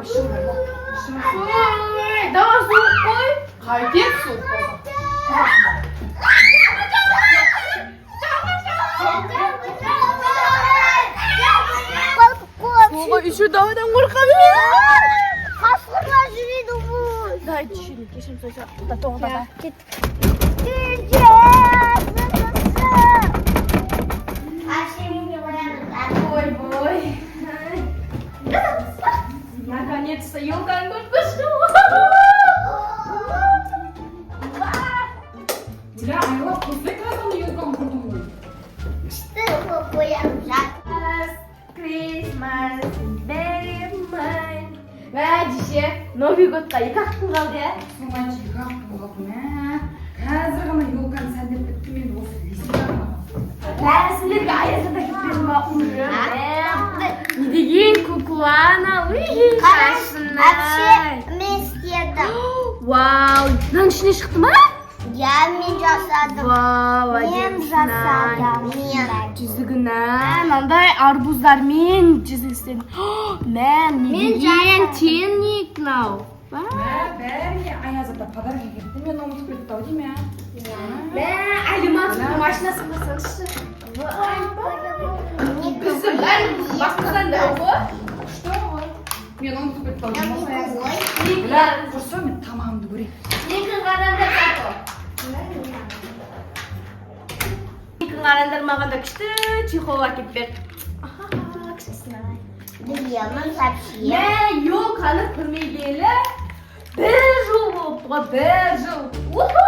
Ой, daha soğuk koy. Kaydet soğuk koy. Soğuğa üşüdüğümden korkamıyorum. Hastalar жүреді бұл. Дай тишini, кешім сөйсе. Да, тоғда да. Кет. Ой, бой. Наконец-то елканы көріп көштім. Бля, айла, после қазаны елканы көрдім ғой. Күшті қоямын жат. Christmas is very mine. Мә, деше, Новый годқа 2 hafta қалды, ә? Соңға екі hafta қалды ма? Қазір ғана елканы сәндеп бітті, мен осы лесін Сендерге аязында кетпедім ба уже? Не деген куклана, Вообще, мен істедім. Вау, мынаның ішіне шықты ма? Я мен жасадым. Вау, Мен жасадым. Мен. Жүзігіні, мынандай арбуздармен жүзік істедім. Мә, не деген тенник мынау. Мә, бәріне аязында подарок кетті, мен ұмытып кетті ау деймін, Мә, алиматовтың машинасы қылсаңызшы. Біздің бәрін басқадан да ғой. Күшті ғой. Мен ұмытып кетті ау деймін, осы аязында. Ой. Бля, құрса мен тамағымды көрейін. Екін қарандар қапы. Екін қарандар маған да күшті чехол әкеп берді. Күштісін ағай. Білемін, вообще. Мә, елканы көрмегелі 1 жыл болып тұға, 1 жыл. Уху!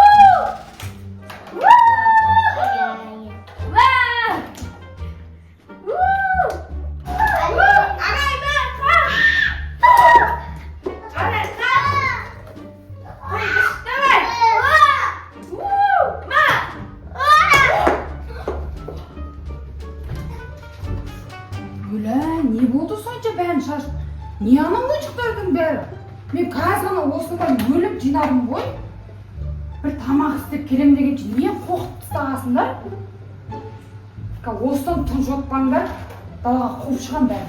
Бля, не болды сонша бәрін шаш? Не анау ойыншықтардың бәрі? Мен қазір ғана осыны бөліп жинадым ғой. Bir тамақ істеп келем дегенше не қоқып тастағасыңдар? Осыдан тыныш отпаңдар, далаға қуып шығам бәрін.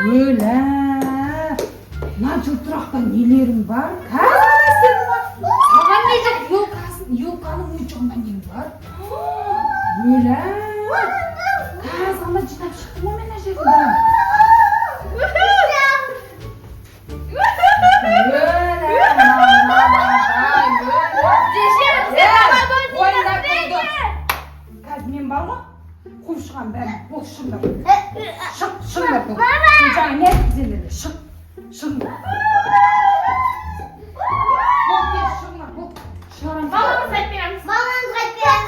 Өлә! Мына жылтырақта нелерің бар? Қазір істедің бар? Саған не жоқ? Елканың ойыншығында нең бар? Өлә! Қазір ғана жинап шықтым ғой мен ана жерден. Қазір мен бар ғой? Қуып шығам бәрін. Ол шыңдар. Шыңдар бұл. Сен жаңа не айтып сендерге? Шыңдар. Бұл тез шыңдар. Бұл шығарам. Баламыз айтпаймыз. Балаңыз қайтпеңіз.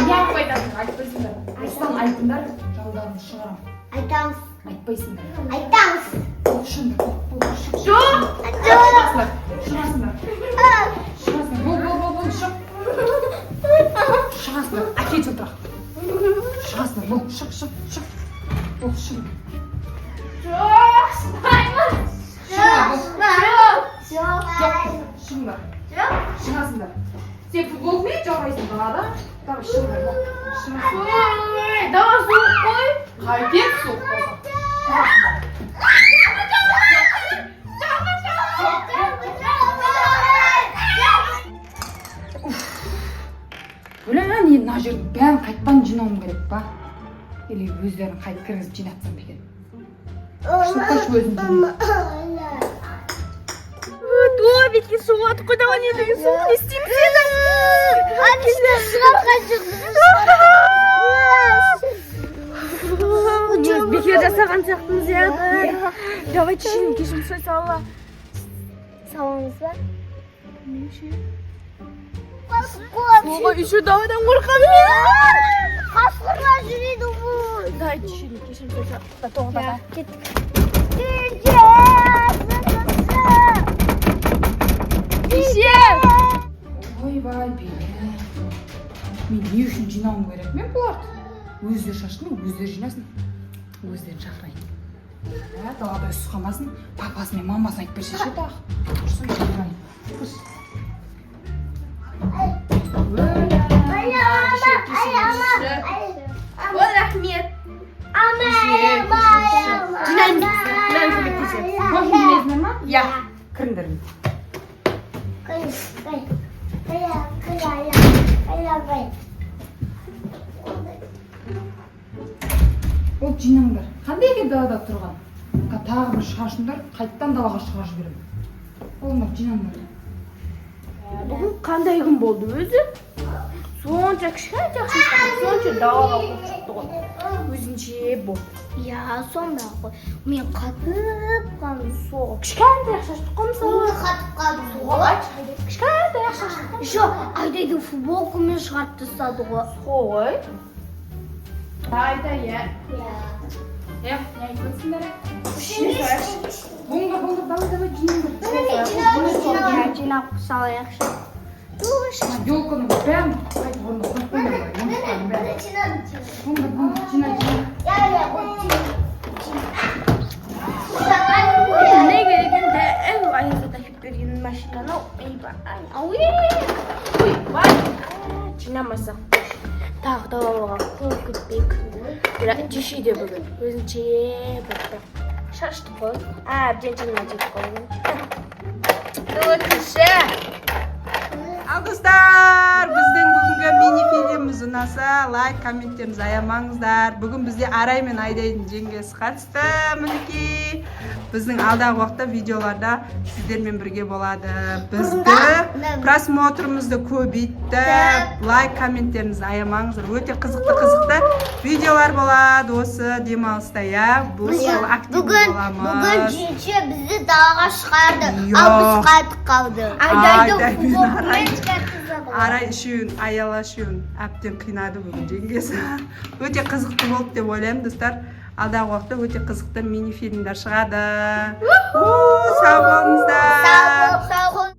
Не айтпайсыңдар? Айтпайсыңдар. Осыдан айтыңдар, жаударымды шығарам. Айтамыз. Айтпайсыңдар. Айтамыз. Бұл шыңдар. Бұл шық. Жоқ. Шығасыңдар. Шығасыңдар. Бұл шық. Шығасыңдар. Әкел жылтырақ. Шығасыңдар. Бұл шық. Бұл шың. Жоқ, шықпаймыз. Шыңдар. Шығасыңдар. Сен футболкамен жаурайсың далада. Давай шыңдар. Ой, daha soğuk koy. Kaydet soğuk koy. Өлә, не мына жердің бәрін қайтпан жинауым керек па? Или өздерін қайт кіргізіп жинатсам екен. Шықпашы өзім жинайын. Ой, бетке суға атып қойды ма не деген суық не істейміз енді? Аништа шығарға Біз бекер жасаған сияқтымыз еді. Давай кешірім сұрай сала. Саламыз ба? Суға еще давайдан қорқамын мен. Қасқырға жүреді бұл. Давай кешірім сұрай сала. Тоғда. ойбай бейне мен не үшін жинауым керек мен бұларды өздері шашсын өздері жинасын өздерін шақырайын далада үсіп қалмасын папасы мен мамасын айтып берсе ше тағы тұрсын шақырайын Ой, рахмет. Жинаймыз. Мен көмектесемін. көмектесіңдер ма? Иә. кіріңдер ол жинаңдар қандай екен далада тұрған тағы бір шығарсыңдар қайттан далаға шығарып жіберемін олыңдар жинаңдар Бүгін қандай күн болды өзі? Сонша кішкене жақсы сонша далаға қойып шықты ғой. Өзінше болды. Я, сонда ғой. Мен қатып қалдым соғып. Кішкене шаштық қой мысалы. Қатып қалдым Соғып айтшы қайда. Кішкене шаштық қой. Жоқ, айдайдың футболкамен шығарып тастады ғой. Соғой. Айда, иә. Не айтқансыңдар? болыңдар давай жинаңдар Жинап салайықшы. елканың бәрін қайтып орнына қойып қойыңдар жинай Не керек енді? Аяқта кеп берген машинаны ойбай. Жинамасақ. Тағы далаға қойып кетпейік. Бірақ жеше де бүгін. Өзінше бір шаштық қой. Әбден жинай жетіп қойдым. Өтіші. Ал достар, біздің бүгінгі мини-фильміміз ұнаса, лайк, комменттеріңізді аямаңыздар. Бүгін бізде Арай мен Айдайдың жеңгесі қатысты, мінекей. Біздің алдағы уақытта видеоларда сіздермен бірге болады. Бізді просмотрымызды көбейтті. Лайк, комменттеріңізді аямаңыздар. Өте қызықты видеолар болады осы демалыста, я. Бұл жыл активді боламыз. Бүгін жеңше бізді далаға шығарды. Ал біз қайтып қалды. Арай үшеуін, Аяла үшеуін әптен қинады бүгін жеңгесі. Өте қызықты болды деп ойлаймын, достар. Алдағы уақытта өте қызықты мини-фильмдер шығады. Сау болыңыздар. Сау бол.